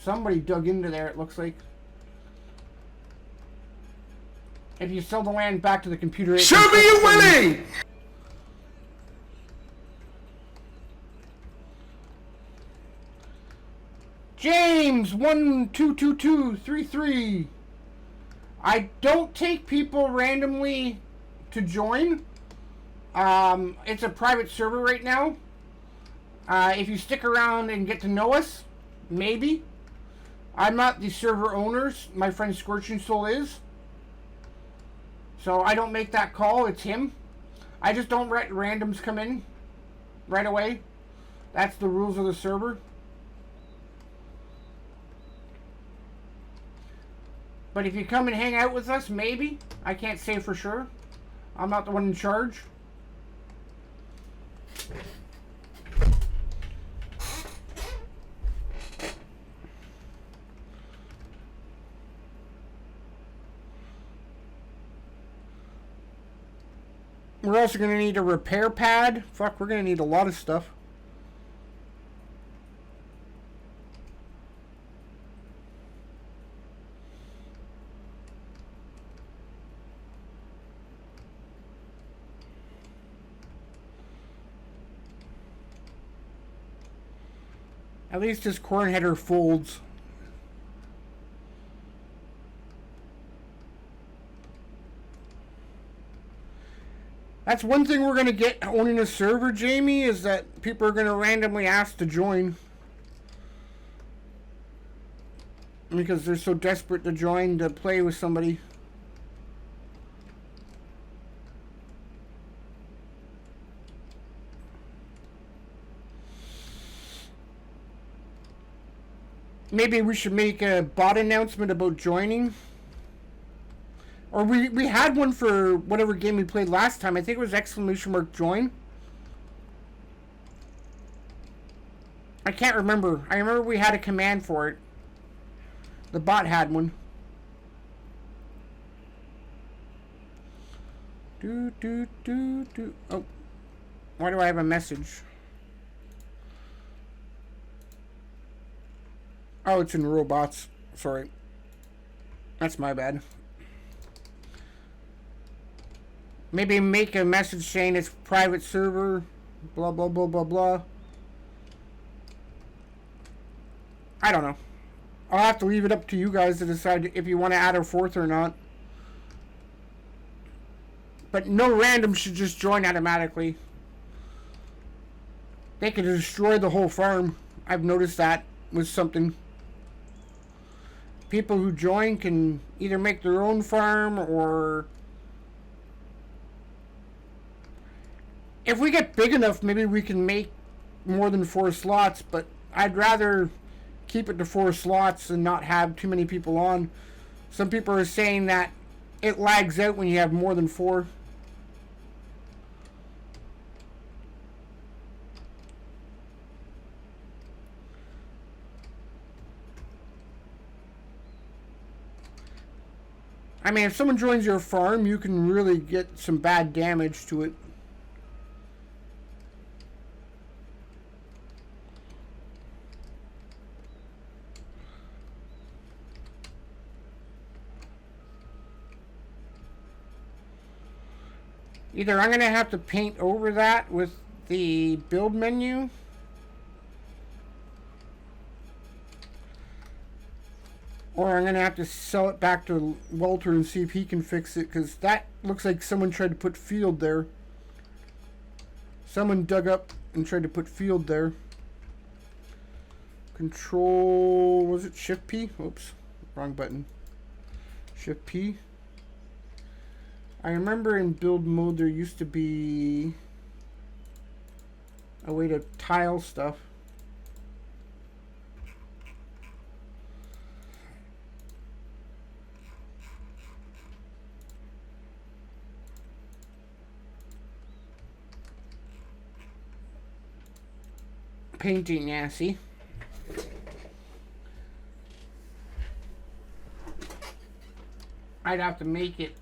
somebody dug into there, it looks like. If you sell the land back to the computer... Show me your winning! James 122233. I don't take people randomly to join. It's a private server right now. If you stick around and get to know us, maybe. I'm not the server owners. My friend Scorching Soul is. So I don't make that call. It's him. I just don't let randoms come in right away. That's the rules of the server. But if you come and hang out with us, maybe. I can't say for sure. I'm not the one in charge. We're also going to need a repair pad. Fuck, we're going to need a lot of stuff. At least his corn header folds. That's one thing we're going to get owning a server, Jamie, is that people are going to randomly ask to join. Because they're so desperate to join to play with somebody. Maybe we should make a bot announcement about joining. Or we had one for whatever game we played last time. I think it was !join. I can't remember. I remember we had a command for it. The bot had one. Oh, why do I have a message? Oh, it's in robots. Sorry. That's my bad. Maybe make a message saying it's private server. Blah, blah, blah, blah, blah. I don't know. I'll have to leave it up to you guys to decide if you want to add a fourth or not. But no random should just join automatically. They could destroy the whole farm. I've noticed that with something. People who join can either make their own farm or... If we get big enough, maybe we can make more than 4 slots, but I'd rather keep it to 4 slots and not have too many people on. Some people are saying that it lags out when you have more than 4. I mean, if someone joins your farm, you can really get some bad damage to it. Either I'm going to have to paint over that with the build menu, or I'm going to have to sell it back to Walter and see if he can fix it, because that looks like someone tried to put field there. Someone dug up and tried to put field there. Control, was it Shift P? Oops, wrong button. Shift P. I remember in build mode there used to be a way to tile stuff. Painting, yeah, see? I'd have to make it.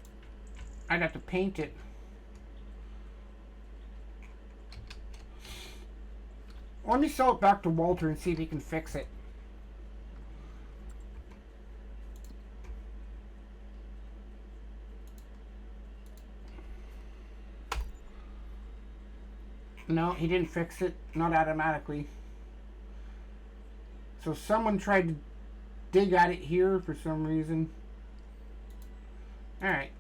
I'd have to paint it. Let me sell it back to Walter and see if he can fix it. No, he didn't fix it. Not automatically. So someone tried to dig at it here for some reason. Alright.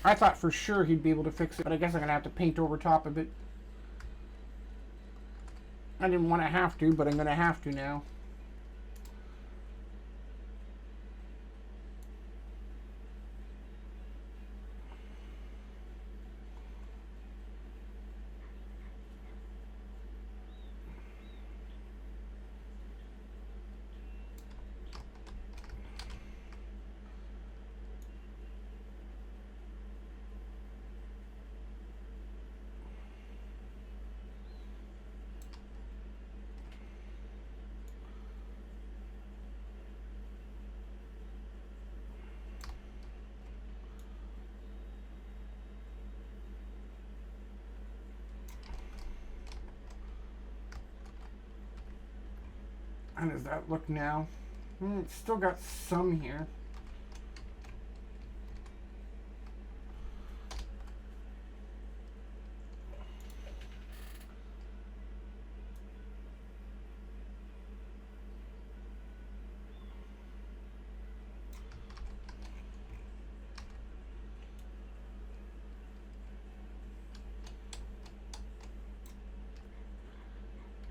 I thought for sure he'd be able to fix it, but I guess I'm going to have to paint over top of it. I didn't want to have to, but I'm going to have to now. How does that look now? It's still got some here.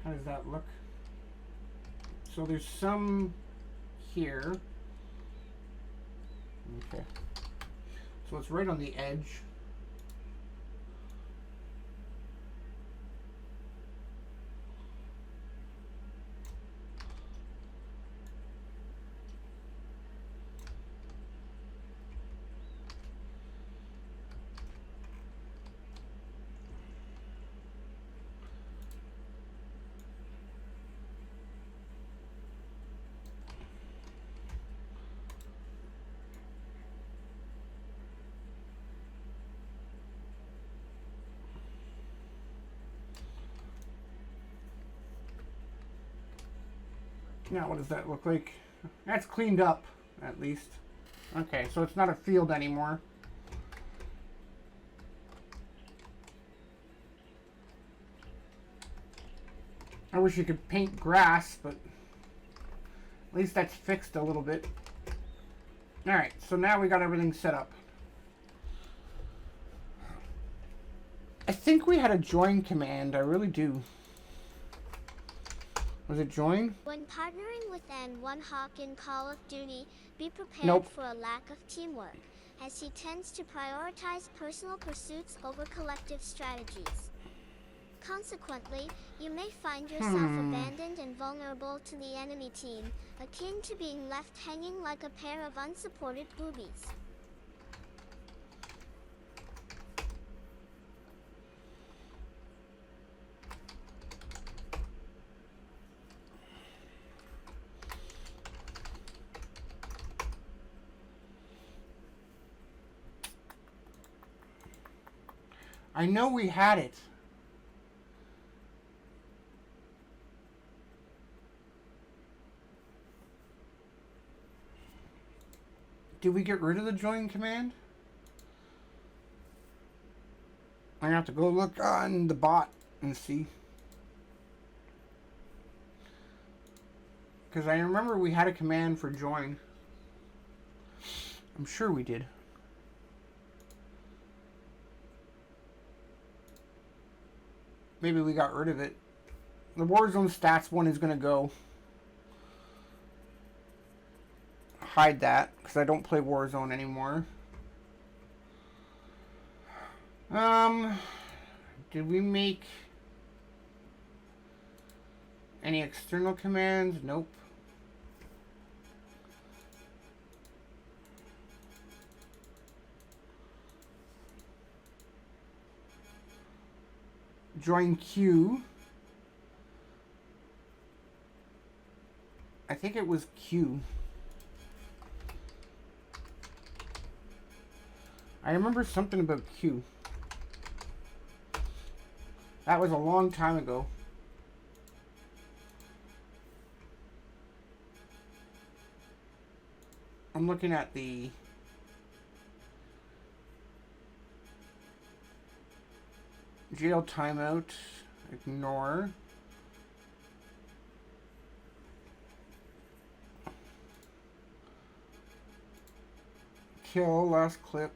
How does that look? So there's some here. Okay. So it's right on the edge. Now, what does that look like? That's cleaned up, at least. Okay, so it's not a field anymore. I wish you could paint grass, but at least that's fixed a little bit. Alright, so now we got everything set up. I think we had a join command, I really do. Was it join? When partnering with N1 Hawk in Call of Duty, be prepared Nope. for a lack of teamwork, as he tends to prioritize personal pursuits over collective strategies. Consequently, you may find yourself abandoned and vulnerable to the enemy team, akin to being left hanging like a pair of unsupported boobies. I know we had it. Did we get rid of the join command? I'm gonna have to go look on the bot and see. Because I remember we had a command for join. I'm sure we did. Maybe we got rid of it. The Warzone stats one is gonna go. Hide that, because I don't play Warzone anymore. Did we make any external commands? Nope. Join queue. I think it was Q. I remember something about Q. That was a long time ago. I'm looking at the jail timeout. Ignore. Kill, last clip.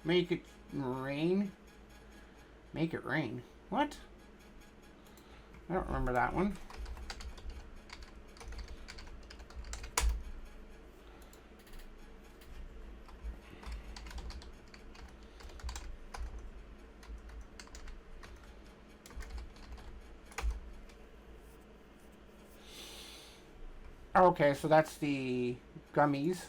Make it rain. Make it rain. What? I don't remember that one. Okay, so that's the gummies.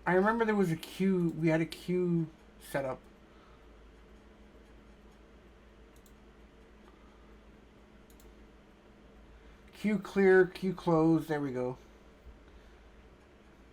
I remember there was a queue. We had a queue set up. Queue clear, queue closed. There we go.